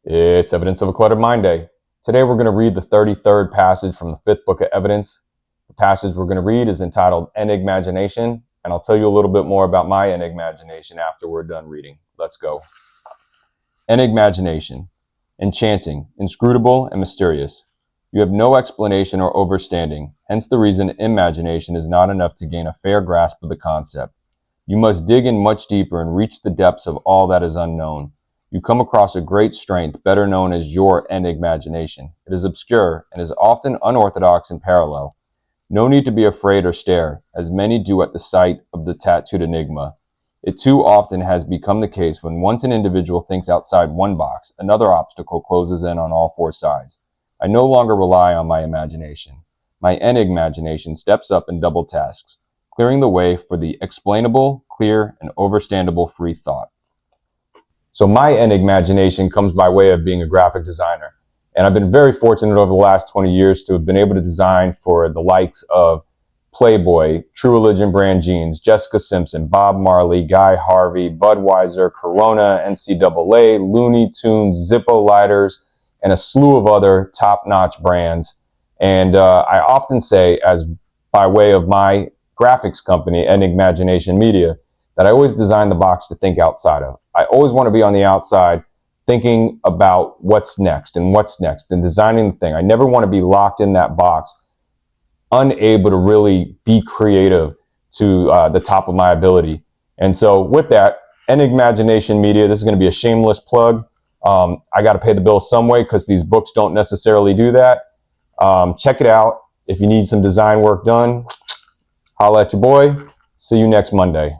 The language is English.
It's Evidence of a Cluttered Mind Day. Today we're going to read the 33rd passage from the 5th book of Evidence. The passage we're going to read is entitled Enigmagination, and I'll tell you a little bit more about my Enigmagination after we're done reading. Let's go. Enigmagination. Enchanting, inscrutable, and mysterious. You have no explanation or overstanding, hence the reason imagination is not enough to gain a fair grasp of the concept. You must dig in much deeper and reach the depths of all that is unknown. You come across a great strength, better known as your enigmagination. It is obscure and is often unorthodox and parallel. No need to be afraid or stare, as many do at the sight of the tattooed enigma. It too often has become the case when once an individual thinks outside one box, another obstacle closes in on all four sides. I no longer rely on my imagination. My enigmagination steps up and double tasks, clearing the way for the explainable, clear, and overstandable free thought. So my enigmagination comes by way of being a graphic designer. And I've been very fortunate over the last 20 years to have been able to design for the likes of Playboy, True Religion brand jeans, Jessica Simpson, Bob Marley, Guy Harvey, Budweiser, Corona, NCAA, Looney Tunes, Zippo lighters, and a slew of other top-notch brands. And I often say, as by way of my graphics company, Enigmagination Media, that I always design the box to think outside of. I always want to be on the outside thinking about what's next and designing the thing. I never want to be locked in that box, unable to really be creative to the top of my ability. And so with that, Enigmagination Media, this is going to be a shameless plug. I got to pay the bill some way because these books don't necessarily do that. Check it out. If you need some design work done, holla at your boy. See you next Monday.